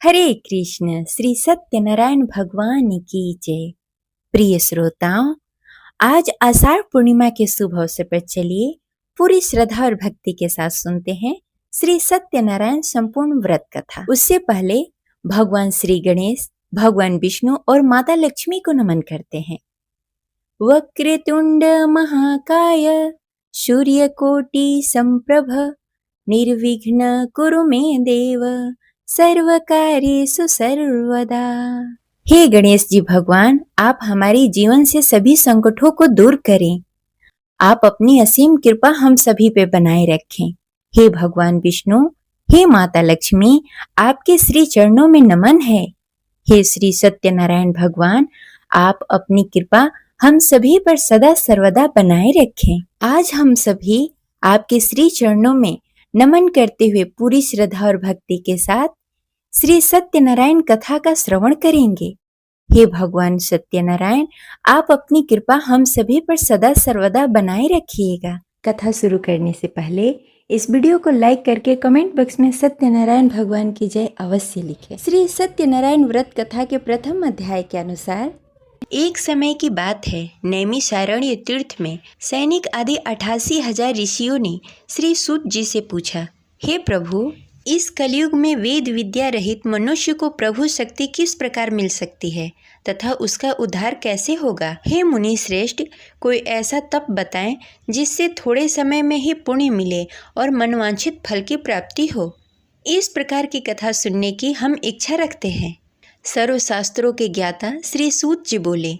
हरे कृष्ण। श्री सत्यनारायण भगवान की जय। प्रिय श्रोताओं, आज आषाढ़ पूर्णिमा के शुभ अवसर पर चलिए पूरी श्रद्धा और भक्ति के साथ सुनते हैं श्री सत्यनारायण संपूर्ण व्रत कथा। उससे पहले भगवान श्री गणेश, भगवान विष्णु और माता लक्ष्मी को नमन करते हैं। वक्रतुंड महाकाय सूर्यकोटि संप्रभ निर्विघ्न कुरु मे देव सर्वकार्येषु सर्वदा। हे गणेश जी भगवान, आप हमारे जीवन से सभी संकटों को दूर करें। आप अपनी असीम कृपा हम सभी पे बनाए रखें। हे भगवान विष्णु, हे माता लक्ष्मी, आपके श्री चरणों में नमन है। हे श्री सत्यनारायण भगवान, आप अपनी कृपा हम सभी पर सदा सर्वदा बनाए रखें। आज हम सभी आपके श्री चरणों में नमन करते हुए पूरी श्रद्धा और भक्ति के साथ श्री सत्यनारायण कथा का श्रवण करेंगे। हे भगवान सत्यनारायण, आप अपनी कृपा हम सभी पर सदा सर्वदा बनाए रखिएगा। कथा शुरू करने से पहले इस वीडियो को लाइक करके कमेंट बॉक्स में सत्यनारायण भगवान की जय अवश्य लिखें। श्री सत्यनारायण व्रत कथा के प्रथम अध्याय के अनुसार एक समय की बात है, नैमिषारण्य तीर्थ में सैनिक आदि 88,000 ऋषियों ने श्री सूत जी से पूछा, हे प्रभु, इस कलयुग में वेद विद्या रहित मनुष्य को प्रभु शक्ति किस प्रकार मिल सकती है तथा उसका उद्धार कैसे होगा? हे मुनि श्रेष्ठ, कोई ऐसा तप बताएं जिससे थोड़े समय में ही पुण्य मिले और मनवांछित फल की प्राप्ति हो। इस प्रकार की कथा सुनने की हम इच्छा रखते हैं। सर्वशास्त्रों के ज्ञाता श्री सूत जी बोले,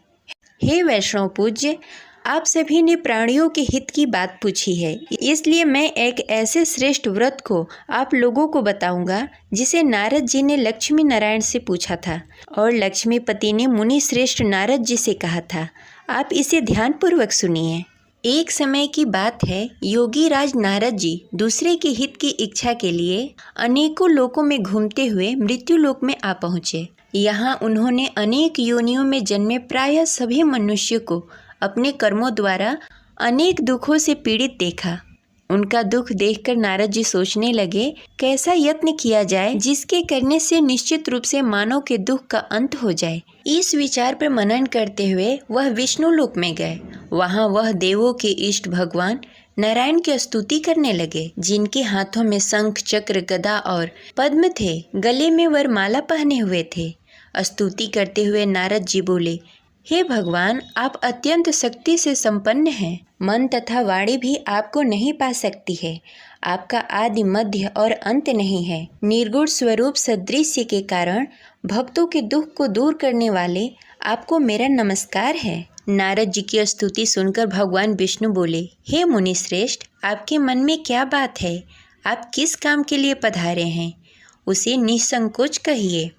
हे वैष्णव पूज्य, आप सभी ने प्राणियों के हित की बात पूछी है, इसलिए मैं एक ऐसे श्रेष्ठ व्रत को आप लोगों को बताऊंगा जिसे नारद जी ने लक्ष्मी नारायण से पूछा था और लक्ष्मीपति ने मुनि श्रेष्ठ नारद जी से कहा था। आप इसे ध्यानपूर्वक सुनिए। एक समय की बात है, योगी राज नारद जी दूसरे के हित की इच्छा के लिए अनेकों लोकों में घूमते हुए मृत्यु लोक में आ पहुँचे। यहाँ उन्होंने अनेक योनियों में जन्मे प्रायः सभी मनुष्य को अपने कर्मों द्वारा अनेक दुखों से पीड़ित देखा। उनका दुख देखकर नारद जी सोचने लगे, कैसा यत्न किया जाए जिसके करने से निश्चित रूप से मानव के दुख का अंत हो जाए। इस विचार पर मनन करते हुए वह विष्णु लोक में गए। वहाँ वह देवों के इष्ट भगवान नारायण की स्तुति करने लगे, जिनके हाथों में शंख, चक्र, गदा और पद्म थे, गले में वरमाला पहने हुए थे। स्तुति करते हुए नारद जी बोले, हे भगवान, आप अत्यंत शक्ति से संपन्न हैं। मन तथा वाणी भी आपको नहीं पा सकती है। आपका आदि, मध्य और अंत नहीं है। निर्गुण स्वरूप सदृश्य के कारण भक्तों के दुख को दूर करने वाले आपको मेरा नमस्कार है। नारद जी की स्तुति सुनकर भगवान विष्णु बोले, हे मुनि श्रेष्ठ, आपके मन में क्या बात है? आप किस काम के लिए पधारे हैं? उसे निसंकोच कहिए।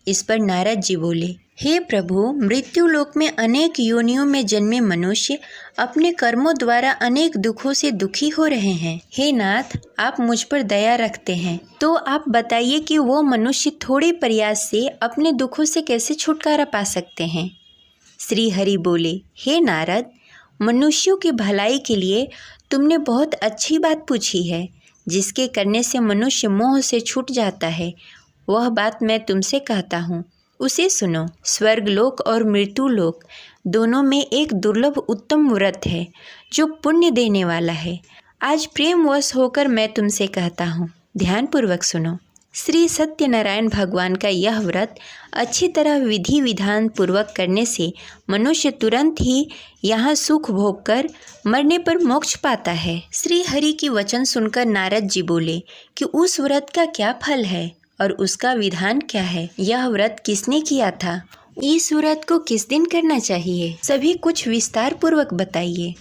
इस पर नारद जी बोले, हे प्रभु, मृत्यु लोक में अनेक योनियों में जन्मे मनुष्य अपने कर्मों द्वारा अनेक दुखों से दुखी हो रहे हैं। हे नाथ, आप मुझ पर दया रखते हैं, तो आप बताइए कि वो मनुष्य थोड़े प्रयास से अपने दुखों से कैसे छुटकारा पा सकते हैं। श्री हरि बोले, हे नारद, मनुष्यों की भलाई के लिए तुमने बहुत अच्छी बात पूछी है। जिसके करने से मनुष्य मोह से छूट जाता है, वह बात मैं तुमसे कहता हूँ, उसे सुनो। स्वर्गलोक और मृत्युलोक दोनों में एक दुर्लभ उत्तम व्रत है जो पुण्य देने वाला है। आज प्रेमवश होकर मैं तुमसे कहता हूँ, ध्यानपूर्वक सुनो। श्री सत्यनारायण भगवान का यह व्रत अच्छी तरह विधि विधान पूर्वक करने से मनुष्य तुरंत ही यहाँ सुख भोग कर मरने पर मोक्ष पाता है। श्री हरि की वचन सुनकर नारद जी बोले कि उस व्रत का क्या फल है और उसका विधान क्या है? यह व्रत किसने किया था? इस व्रत को किस दिन करना चाहिए? सभी कुछ विस्तार पूर्वक बताइए।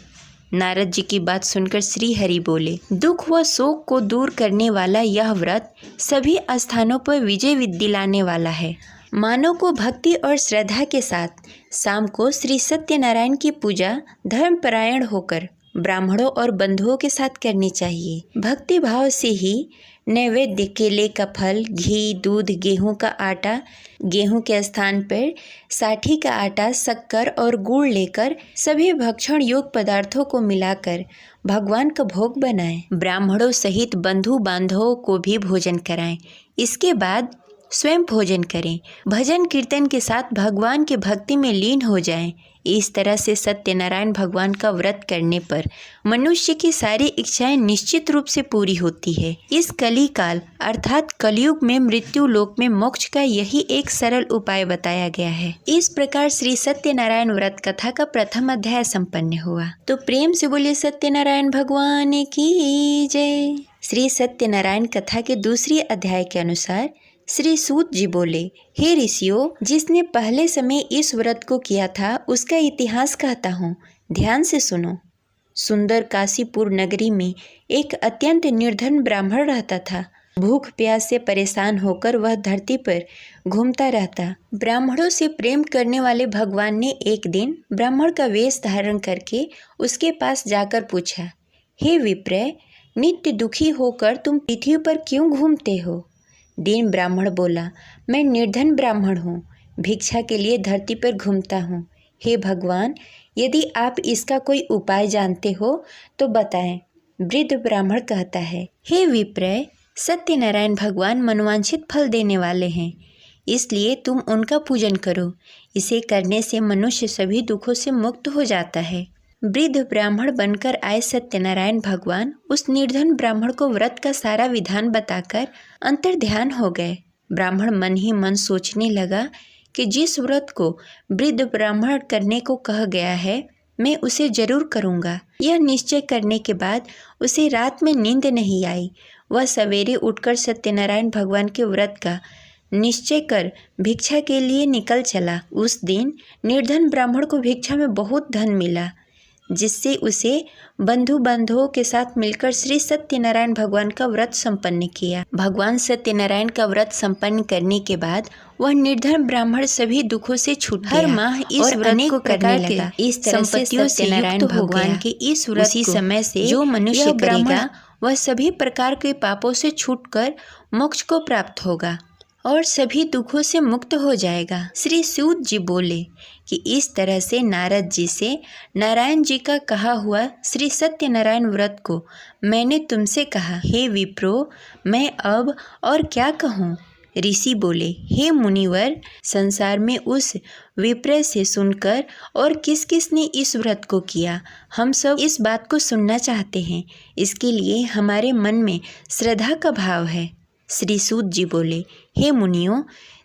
नारद जी की बात सुनकर श्री हरि बोले, दुख व शोक को दूर करने वाला यह व्रत सभी स्थानों पर विजय दिलाने वाला है। मानव को भक्ति और श्रद्धा के साथ शाम को श्री सत्यनारायण की पूजा धर्मपरायण होकर ब्राह्मणों और बंधुओं के साथ करनी चाहिए। भक्ति भाव से ही नैवेद्य, केले का फल, घी, दूध, गेहूं का आटा, गेहूं के स्थान पर साठी का आटा, शक्कर और गुड़ लेकर सभी भक्षण योग्य पदार्थों को मिलाकर भगवान का भोग बनाएं। ब्राह्मणों सहित बंधु बांधवों को भी भोजन कराएं। इसके बाद स्वयं भोजन करें, भजन कीर्तन के साथ भगवान के भक्ति में लीन हो जाएं। इस तरह से सत्यनारायण भगवान का व्रत करने पर मनुष्य की सारी इच्छाएं निश्चित रूप से पूरी होती है। इस कली काल अर्थात कलयुग में मृत्यु लोक में मोक्ष का यही एक सरल उपाय बताया गया है। इस प्रकार श्री सत्यनारायण व्रत कथा का प्रथम अध्याय संपन्न हुआ। तो प्रेम से बोलिए सत्यनारायण भगवान की जय। श्री सत्यनारायण कथा के दूसरे अध्याय के अनुसार श्री सूत जी बोले, हे ऋषियों, जिसने पहले समय इस व्रत को किया था उसका इतिहास कहता हूँ, ध्यान से सुनो। सुंदर काशीपुर नगरी में एक अत्यंत निर्धन ब्राह्मण रहता था। भूख प्यास से परेशान होकर वह धरती पर घूमता रहता। ब्राह्मणों से प्रेम करने वाले भगवान ने एक दिन ब्राह्मण का वेश धारण करके उसके पास जाकर पूछा, हे विप्रय, नित्य दुखी होकर तुम पृथ्वी पर क्यों घूमते हो? दीन ब्राह्मण बोला, मैं निर्धन ब्राह्मण हूँ, भिक्षा के लिए धरती पर घूमता हूँ। हे भगवान, यदि आप इसका कोई उपाय जानते हो तो बताएं। वृद्ध ब्राह्मण कहता है, हे विप्रय, सत्यनारायण भगवान मनवांछित फल देने वाले हैं, इसलिए तुम उनका पूजन करो। इसे करने से मनुष्य सभी दुखों से मुक्त हो जाता है। वृद्ध ब्राह्मण बनकर आए सत्यनारायण भगवान उस निर्धन ब्राह्मण को व्रत का सारा विधान बताकर अंतर्ध्यान हो गए। ब्राह्मण मन ही मन सोचने लगा कि जिस व्रत को वृद्ध ब्राह्मण करने को कहा गया है मैं उसे जरूर करूँगा। यह निश्चय करने के बाद उसे रात में नींद नहीं आई। वह सवेरे उठकर सत्यनारायण भगवान के व्रत का निश्चय कर भिक्षा के लिए निकल चला। उस दिन निर्धन ब्राह्मण को भिक्षा में बहुत धन मिला, जिससे उसे बंधु बांधवों के साथ मिलकर श्री सत्यनारायण भगवान का व्रत संपन्न किया। भगवान सत्यनारायण का व्रत संपन्न करने के बाद वह निर्धन ब्राह्मण सभी दुखों से छूट गया। हर माह इस व्रत को करने लगा। इस तरह से सत्यनारायण भगवान के इस व्रत उसी समय से जो मनुष्य करेगा वह सभी प्रकार के पापों से छूटकर मोक्ष को प्राप्त होगा और सभी दुखों से मुक्त हो जाएगा। श्री सूत जी बोले कि इस तरह से नारद जी से नारायण जी का कहा हुआ श्री सत्यनारायण व्रत को मैंने तुमसे कहा। हे विप्रो, मैं अब और क्या कहूँ? ऋषि बोले, हे मुनिवर, संसार में उस विप्र से सुनकर और किस किस ने इस व्रत को किया, हम सब इस बात को सुनना चाहते हैं। इसके लिए हमारे मन में श्रद्धा का भाव है। श्री सूत जी बोले, हे मुनियों,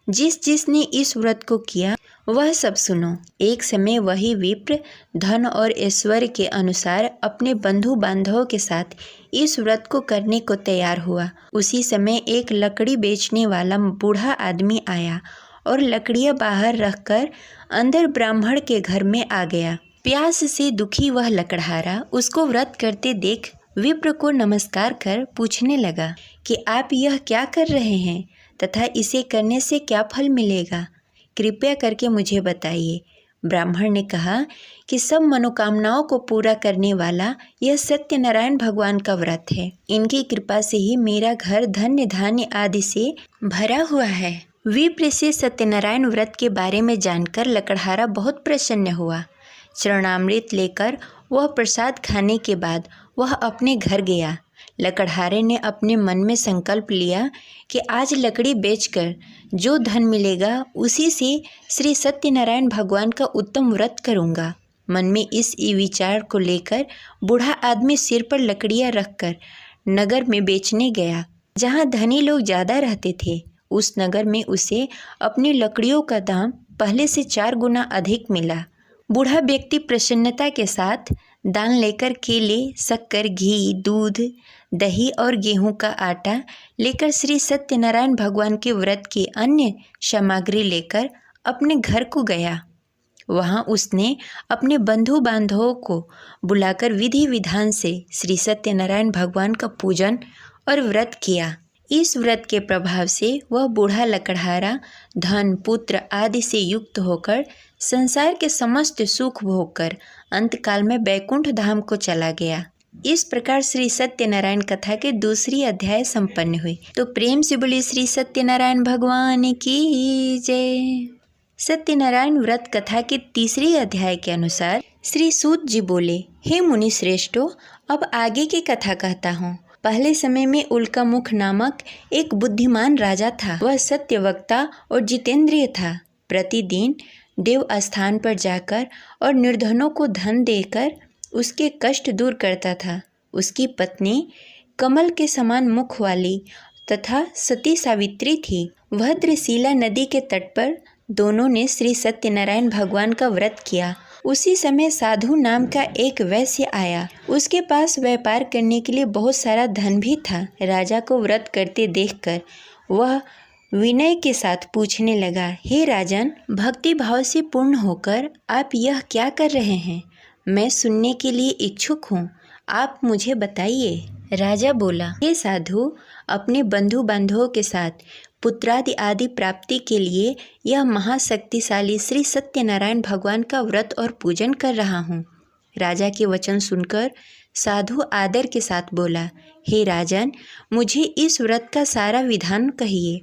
जिसने इस व्रत को किया वह सब सुनो। एक समय वही विप्र धन और ऐश्वर्य के अनुसार अपने बंधु बांधवों के साथ इस व्रत को करने को तैयार हुआ। उसी समय एक लकड़ी बेचने वाला बूढ़ा आदमी आया और लकड़ियां बाहर रखकर अंदर ब्राह्मण के घर में आ गया। प्यास से दुखी वह लकड़हारा उसको व्रत करते देख विप्र को नमस्कार कर पूछने लगा कि आप यह क्या कर रहे हैं तथा इसे करने से क्या फल मिलेगा, कृपया करके मुझे बताइए। ब्राह्मण ने कहा कि सब मनोकामनाओं को पूरा करने वाला यह सत्यनारायण भगवान का व्रत है। इनकी कृपा से ही मेरा घर धन्य धान्य आदि से भरा हुआ है। विप्र से सत्यनारायण व्रत के बारे में जानकर लकड़हारा बहुत प्रसन्न हुआ। चरणामृत लेकर वह प्रसाद खाने के बाद वह अपने घर गया। लकड़हारे ने अपने मन में संकल्प लिया कि आज लकड़ी बेचकर जो धन मिलेगा उसी से श्री सत्यनारायण भगवान का उत्तम व्रत करूँगा। मन में इस विचार को लेकर बूढ़ा आदमी सिर पर लकड़ियाँ रखकर नगर में बेचने गया, जहाँ धनी लोग ज़्यादा रहते थे। उस नगर में उसे अपनी लकड़ियों का दाम पहले से 4 गुना अधिक मिला। बूढ़ा व्यक्ति प्रसन्नता के साथ दान लेकर केले, शक्कर, घी, दूध, दही और गेहूं का आटा लेकर श्री सत्यनारायण भगवान के व्रत की अन्य सामग्री लेकर अपने घर को गया। वहां उसने अपने बंधु बांधवों को बुलाकर विधि विधान से श्री सत्यनारायण भगवान का पूजन और व्रत किया। इस व्रत के प्रभाव से वह बूढ़ा लकड़हारा धन, पुत्र आदि से युक्त होकर संसार के समस्त सुख भोगकर अंतकाल में बैकुंठ धाम को चला गया। इस प्रकार श्री सत्यनारायण कथा के दूसरी अध्याय संपन्न हुई। तो प्रेम से बोले श्री सत्यनारायण भगवान की जय। सत्यनारायण व्रत कथा के तीसरे अध्याय के अनुसार श्री सूत जी बोले, हे मुनि श्रेष्ठो, अब आगे की कथा कहता हूँ। पहले समय में उल्कामुख नामक एक बुद्धिमान राजा था। वह सत्यवक्ता और जितेंद्रिय था। प्रतिदिन देव स्थान पर जाकर और निर्धनों को धन देकर उसके कष्ट दूर करता था। उसकी पत्नी कमल के समान मुख वाली तथा सती सावित्री थी। भद्रशिला नदी के तट पर दोनों ने श्री सत्यनारायण भगवान का व्रत किया। उसी समय साधु नाम का एक वैश्य आया। उसके पास व्यापार करने के लिए बहुत सारा धन भी था। राजा को व्रत करते देखकर वह विनय के साथ पूछने लगा, हे राजन, भक्ति भाव से पूर्ण होकर आप यह क्या कर रहे हैं? मैं सुनने के लिए इच्छुक हूँ, आप मुझे बताइए। राजा बोला, हे साधु, अपने बंधु बांधवों के साथ पुत्रादि आदि प्राप्ति के लिए यह महाशक्तिशाली श्री सत्यनारायण भगवान का व्रत और पूजन कर रहा हूँ। राजा के वचन सुनकर साधु आदर के साथ बोला, हे राजन, मुझे इस व्रत का सारा विधान कहिए।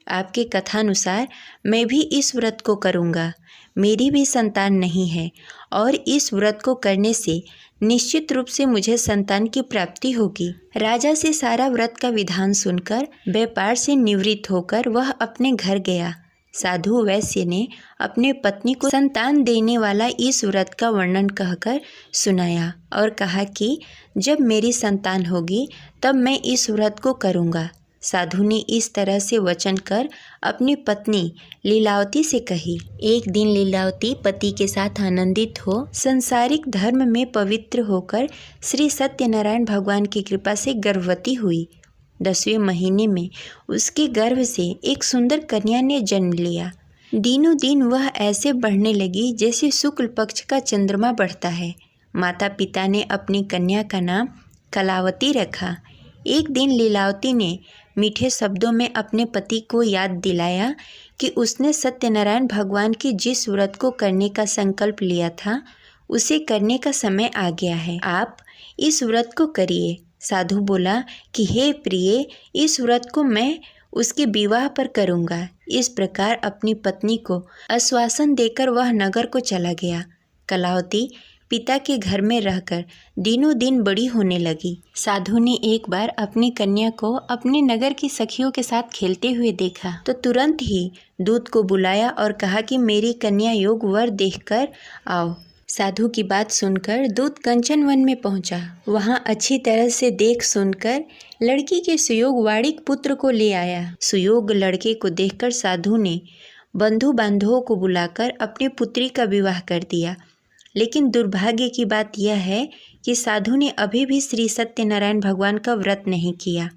आपके कथानुसार मैं भी इस व्रत को करूँगा। मेरी भी संतान नहीं है और इस व्रत को करने से निश्चित रूप से मुझे संतान की प्राप्ति होगी। राजा से सारा व्रत का विधान सुनकर व्यापार से निवृत्त होकर वह अपने घर गया। साधु वैश्य ने अपने पत्नी को संतान देने वाला इस व्रत का वर्णन कहकर सुनाया और कहा कि जब मेरी संतान होगी तब मैं इस व्रत को करूँगा। साधु ने इस तरह से वचन कर अपनी पत्नी लीलावती से कही। एक दिन लीलावती पति के साथ आनंदित हो संसारिक धर्म में पवित्र होकर श्री सत्यनारायण भगवान की कृपा से गर्भवती हुई। 10वें महीने में उसके गर्भ से एक सुंदर कन्या ने जन्म लिया। दिनों दिन वह ऐसे बढ़ने लगी जैसे शुक्ल पक्ष का चंद्रमा बढ़ता है। माता पिता ने अपनी कन्या का नाम कलावती रखा। एक दिन लीलावती ने मीठे शब्दों में अपने पति को याद दिलाया कि उसने सत्यनारायण भगवान के जिस व्रत को करने का संकल्प लिया था उसे करने का समय आ गया है। आप इस व्रत को करिए। साधु बोला कि हे प्रिय, इस व्रत को मैं उसके विवाह पर करूँगा। इस प्रकार अपनी पत्नी को आश्वासन देकर वह नगर को चला गया। कलावती पिता के घर में रहकर दिनों दिन बड़ी होने लगी। साधु ने एक बार अपनी कन्या को अपने नगर की सखियों के साथ खेलते हुए देखा तो तुरंत ही दूत को बुलाया और कहा कि मेरी कन्या योग वर देखकर आओ। साधु की बात सुनकर दूत कंचन वन में पहुंचा। वहां अच्छी तरह से देख सुनकर लड़की के सुयोग वाड़िक पुत्र को ले आया। सुयोग लड़के को देखकर साधु ने बंधु बांधवों को बुलाकर अपनी पुत्री का विवाह कर दिया। लेकिन दुर्भाग्य की बात यह है कि साधु ने अभी भी श्री सत्यनारायण भगवान का व्रत नहीं किया।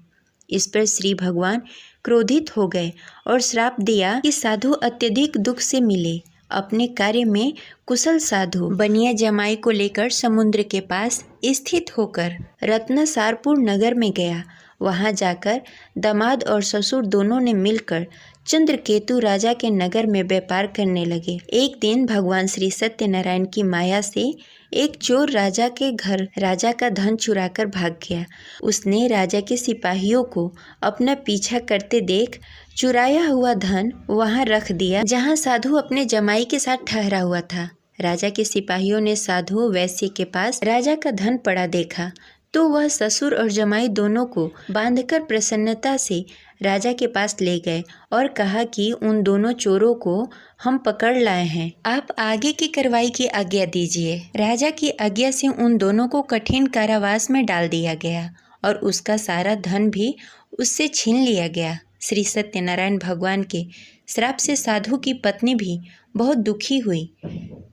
इस पर श्री भगवान क्रोधित हो गए और श्राप दिया कि साधु अत्यधिक दुख से मिले। अपने कार्य में कुशल साधु बनिया जमाई को लेकर समुद्र के पास स्थित होकर रत्नसारपुर नगर में गया। वहां जाकर दामाद और ससुर दोनों ने मिलकर चंद्रकेतु राजा के नगर में व्यापार करने लगे। एक दिन भगवान श्री सत्यनारायण की माया से एक चोर राजा के घर राजा का धन चुराकर भाग गया। उसने राजा के सिपाहियों को अपना पीछा करते देख चुराया हुआ धन वहां रख दिया जहां साधु अपने जमाई के साथ ठहरा हुआ था। राजा के सिपाहियों ने साधु वैश्य के पास राजा का धन पड़ा देखा तो वह ससुर और जमाई दोनों को बांधकर प्रसन्नता से राजा के पास ले गए और कहा कि उन दोनों चोरों को हम पकड़ लाए हैं, आप आगे की कार्रवाई की आज्ञा दीजिए। राजा की आज्ञा से उन दोनों को कठिन कारावास में डाल दिया गया और उसका सारा धन भी उससे छीन लिया गया। श्री सत्यनारायण भगवान के श्राप से साधु की पत्नी भी बहुत दुखी हुई।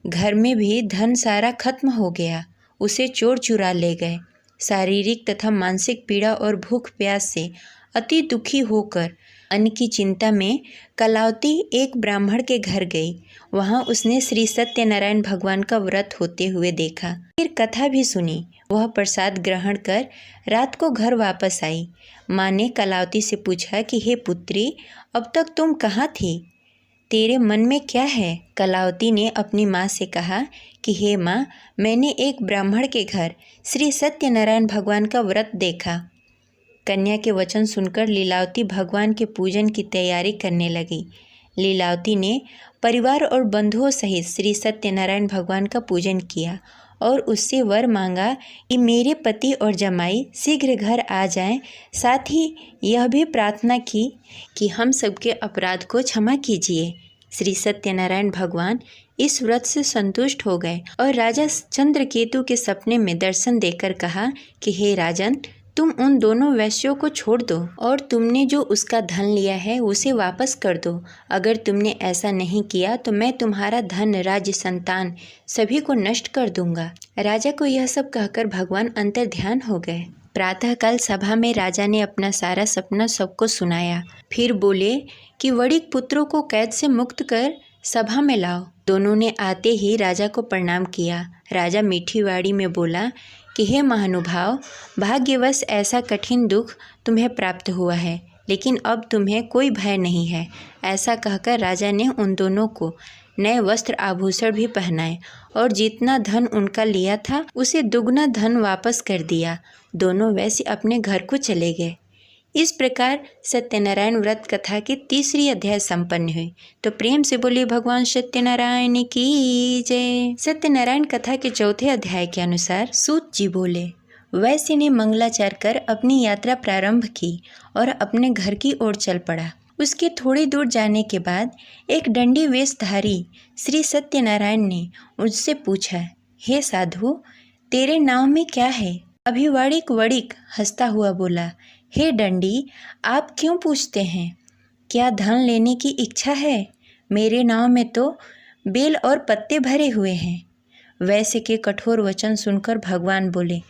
घर में भी धन सारा खत्म हो गया। उसे चोर चुरा ले गए। शारीरिक तथा मानसिक पीड़ा और भूख प्यास से अति दुखी होकर अन्न की चिंता में कलावती एक ब्राह्मण के घर गई। वहां उसने श्री सत्यनारायण भगवान का व्रत होते हुए देखा। फिर कथा भी सुनी। वह प्रसाद ग्रहण कर रात को घर वापस आई। माँ ने कलावती से पूछा कि हे पुत्री, अब तक तुम कहाँ थी? तेरे मन में क्या है? कलावती ने अपनी माँ से कहा कि हे माँ, मैंने एक ब्राह्मण के घर श्री सत्यनारायण भगवान का व्रत देखा। कन्या के वचन सुनकर लीलावती भगवान के पूजन की तैयारी करने लगी। लीलावती ने परिवार और बंधुओं सहित श्री सत्यनारायण भगवान का पूजन किया और उससे वर मांगा कि मेरे पति और जमाई शीघ्र घर आ जाएं। साथ ही यह भी प्रार्थना की कि हम सबके अपराध को क्षमा कीजिए। श्री सत्यनारायण भगवान इस व्रत से संतुष्ट हो गए और राजा चंद्रकेतु के सपने में दर्शन देकर कहा कि हे राजन, तुम उन दोनों वैश्यों को छोड़ दो और तुमने जो उसका धन लिया है उसे वापस कर दो। अगर तुमने ऐसा नहीं किया तो मैं तुम्हारा धन, राज्य, संतान सभी को नष्ट कर दूंगा। राजा को यह सब कहकर भगवान अंतर्ध्यान हो गए। प्रातःकाल सभा में राजा ने अपना सारा सपना सबको सुनाया। फिर बोले कि वणिक पुत्रों को कैद से मुक्त कर सभा में लाओ। दोनों ने आते ही राजा को प्रणाम किया। राजा मीठी वाणी में बोला कि हे महानुभाव, भाग्यवश ऐसा कठिन दुख तुम्हें प्राप्त हुआ है, लेकिन अब तुम्हें कोई भय नहीं है। ऐसा कहकर राजा ने उन दोनों को नए वस्त्र आभूषण भी पहनाए और जितना धन उनका लिया था उसे दुगना धन वापस कर दिया। दोनों वैसे अपने घर को चले गए। इस प्रकार सत्यनारायण व्रत कथा की तीसरी अध्याय संपन्न हुई। तो प्रेम से बोलिए भगवान सत्यनारायण की जय। सत्यनारायण कथा के चौथे अध्याय के अनुसार सूत जी बोले, वैश्य ने मंगलाचार कर अपनी यात्रा प्रारंभ की और अपने घर की ओर चल पड़ा। उसके थोड़ी दूर जाने के बाद एक दंडी वेशधारी श्री सत्यनारायण ने उससे पूछा, हे साधु, तेरे नाव में क्या है? अभी वणिक वणिक हंसता हुआ बोला, हे दंडी, आप क्यों पूछते हैं? क्या धन लेने की इच्छा है? मेरे नाव में तो बेल और पत्ते भरे हुए हैं। वैश्य के कठोर वचन सुनकर भगवान बोले,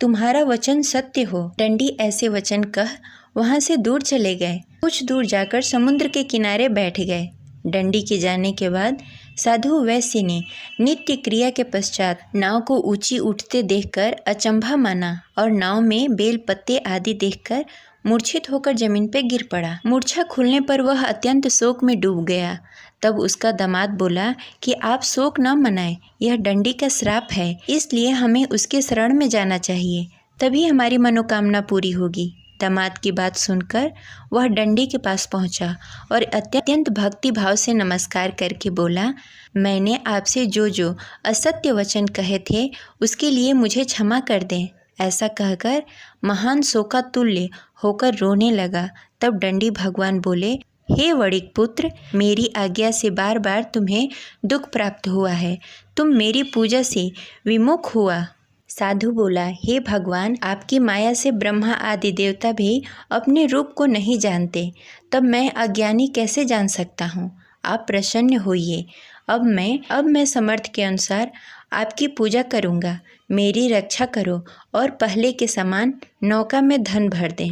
तुम्हारा वचन सत्य हो। दंडी ऐसे वचन कह वहाँ से दूर चले गए। कुछ दूर जाकर समुद्र के किनारे बैठ गए। दंडी के जाने के बाद साधु वैश्य ने नित्य क्रिया के पश्चात नाव को ऊंची उठते देखकर अचंभा माना और नाव में बेल पत्ते आदि देखकर मूर्छित होकर जमीन पर गिर पड़ा। मूर्छा खुलने पर वह अत्यंत शोक में डूब गया। तब उसका दामाद बोला कि आप शोक न मनाएं, यह दंडी का श्राप है, इसलिए हमें उसके शरण में जाना चाहिए, तभी हमारी मनोकामना पूरी होगी। दामाद की बात सुनकर वह दंडी के पास पहुंचा और अत्यंत भक्ति भाव से नमस्कार करके बोला, मैंने आपसे जो जो असत्य वचन कहे थे उसके लिए मुझे क्षमा कर दें। ऐसा कहकर महान शोकातुल्य होकर रोने लगा। तब दंडी भगवान बोले, हे वणिक पुत्र, मेरी आज्ञा से बार बार तुम्हें दुख प्राप्त हुआ है, तुम मेरी पूजा से विमुख हुआ। साधु बोला, हे भगवान, आपकी माया से ब्रह्मा आदि देवता भी अपने रूप को नहीं जानते, तब मैं अज्ञानी कैसे जान सकता हूँ? आप प्रसन्न होइए। अब मैं समर्थ के अनुसार आपकी पूजा करूँगा। मेरी रक्षा करो और पहले के समान नौका में धन भर दें।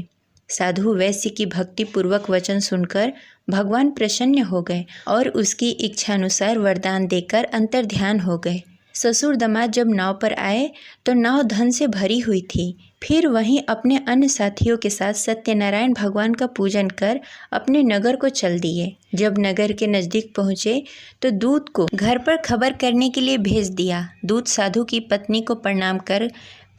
साधु वैश्य की भक्ति पूर्वक वचन सुनकर भगवान प्रसन्न हो गए और उसकी इच्छानुसार वरदान देकर अंतर्ध्यान हो गए। ससुर दामाद जब नाव पर आए तो नाव धन से भरी हुई थी। फिर वहीं अपने अन्य साथियों के साथ सत्यनारायण भगवान का पूजन कर अपने नगर को चल दिए। जब नगर के नज़दीक पहुँचे तो दूत को घर पर खबर करने के लिए भेज दिया। दूत साधु की पत्नी को प्रणाम कर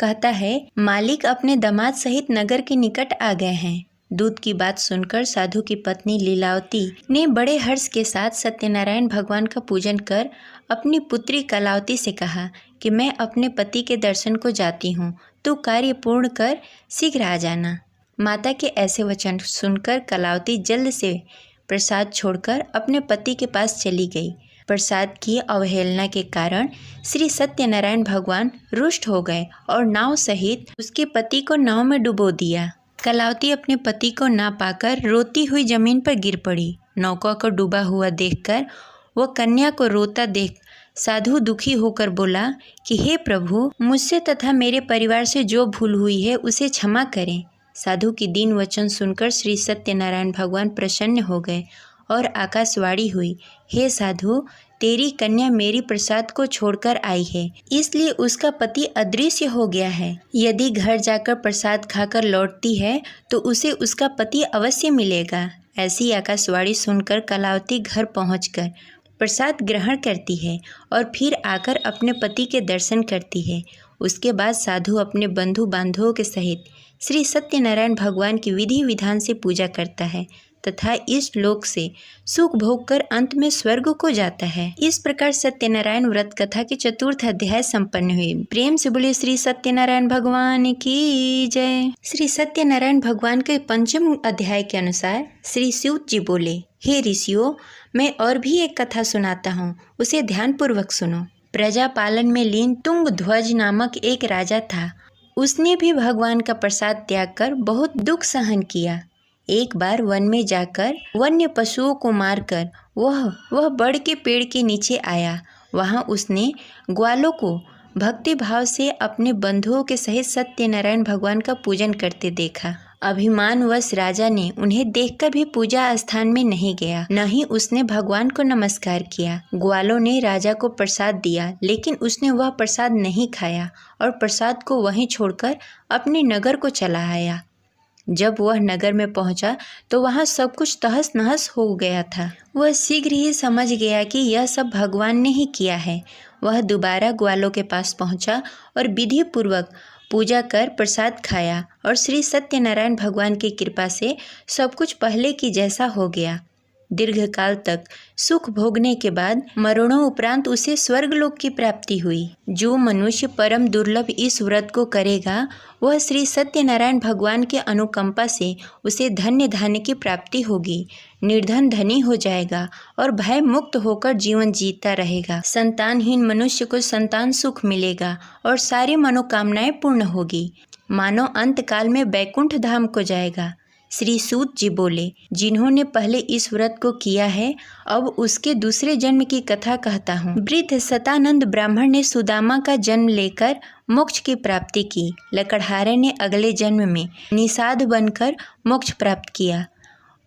कहता है, मालिक अपने दामाद सहित नगर के निकट आ गए हैं। दूत की बात सुनकर साधु की पत्नी लीलावती ने बड़े हर्ष के साथ सत्यनारायण भगवान का पूजन कर अपनी पुत्री कलावती से कहा कि मैं अपने पति के दर्शन को जाती हूँ, तू कार्य पूर्ण कर शीघ्र आ जाना। माता के ऐसे वचन सुनकर कलावती जल्द से प्रसाद छोड़कर अपने पति के पास चली गई। प्रसाद की अवहेलना के कारण श्री सत्यनारायण भगवान रुष्ट हो गए और नाव सहित उसके पति को नाव में डुबो दिया। कलावती अपने पति को ना पाकर रोती हुई जमीन पर गिर पड़ी। नौका को डूबा हुआ देखकर वह कन्या को रोता देख साधु दुखी होकर बोला कि हे प्रभु, मुझसे तथा मेरे परिवार से जो भूल हुई है उसे क्षमा करें। साधु की दीन वचन सुनकर श्री सत्यनारायण भगवान प्रसन्न हो गए और आकाशवाणी हुई, हे साधु, तेरी कन्या मेरी प्रसाद को छोड़कर आई है, इसलिए उसका पति अदृश्य हो गया है। यदि घर जाकर प्रसाद खाकर लौटती है तो उसे उसका पति अवश्य मिलेगा। ऐसी आकाशवाणी सुनकर कलावती घर पहुंचकर प्रसाद ग्रहण करती है और फिर आकर अपने पति के दर्शन करती है। उसके बाद साधु अपने बंधु बांधवों के सहित श्री सत्यनारायण भगवान की विधि विधान से पूजा करता है तथा इस लोक से सुख भोग कर अंत में स्वर्ग को जाता है। इस प्रकार सत्यनारायण व्रत कथा के चतुर्थ अध्याय संपन्न हुई। प्रेम से बोले श्री सत्यनारायण भगवान की जय। श्री सत्यनारायण भगवान के पंचम अध्याय के अनुसार श्री सूत जी बोले, हे ऋषियों, मैं और भी एक कथा सुनाता हूँ, उसे ध्यानपूर्वक सुनो। प्रजा पालन में लीन तुंगध्वज नामक एक राजा था। उसने भी भगवान का प्रसाद त्याग कर बहुत दुख सहन किया। एक बार वन में जाकर वन्य पशुओं को मारकर वह बड़ के पेड़ के नीचे आया। वहाँ उसने ग्वालों को भक्ति भाव से अपने बंधुओं के सहित सत्यनारायण भगवान का पूजन करते देखा। अभिमानवश राजा ने उन्हें देखकर भी पूजा स्थान में नहीं गया, न ही उसने भगवान को नमस्कार किया। ग्वालों ने राजा को प्रसाद दिया, लेकिन उसने वह प्रसाद नहीं खाया और प्रसाद को वहीं छोड़कर अपने नगर को चला आया। जब वह नगर में पहुंचा तो वहां सब कुछ तहस नहस हो गया था। वह शीघ्र ही समझ गया कि यह सब भगवान ने ही किया है। वह दोबारा ग्वालों के पास पहुंचा और विधि पूर्वक पूजा कर प्रसाद खाया और श्री सत्यनारायण भगवान की कृपा से सब कुछ पहले की जैसा हो गया। दीर्घकाल तक सुख भोगने के बाद मरणों उपरांत उसे स्वर्गलोक की प्राप्ति हुई। जो मनुष्य परम दुर्लभ इस व्रत को करेगा, वह श्री सत्यनारायण भगवान के अनुकंपा से उसे धन्य धान्य की प्राप्ति होगी, निर्धन धनी हो जाएगा और भय मुक्त होकर जीवन जीता रहेगा। संतानहीन मनुष्य को संतान सुख मिलेगा और सारी मनोकामनाएं पूर्ण होगी। मानो अंत काल में बैकुंठ धाम को जाएगा। श्री सूत जी बोले, जिन्होंने पहले इस व्रत को किया है, अब उसके दूसरे जन्म की कथा कहता हूँ। वृद्ध सतानंद ब्राह्मण ने सुदामा का जन्म लेकर मोक्ष की प्राप्ति की। लकड़हारे ने अगले जन्म में निषाद बनकर मोक्ष प्राप्त किया।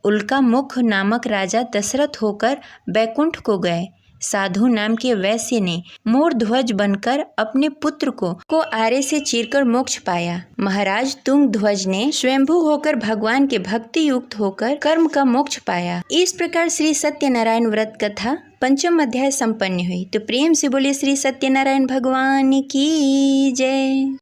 उल्का मुख नामक राजा दशरथ होकर बैकुंठ को गए। साधु नाम के वैश्य ने मोर ध्वज बनकर अपने पुत्र को आरे से चीरकर मोक्ष पाया। महाराज तुंग ध्वज ने स्वयंभू होकर भगवान के भक्ति युक्त होकर कर्म का मोक्ष पाया। इस प्रकार श्री सत्यनारायण व्रत कथा पंचम अध्याय संपन्न हुई। तो प्रेम से बोले श्री सत्यनारायण भगवान की जय।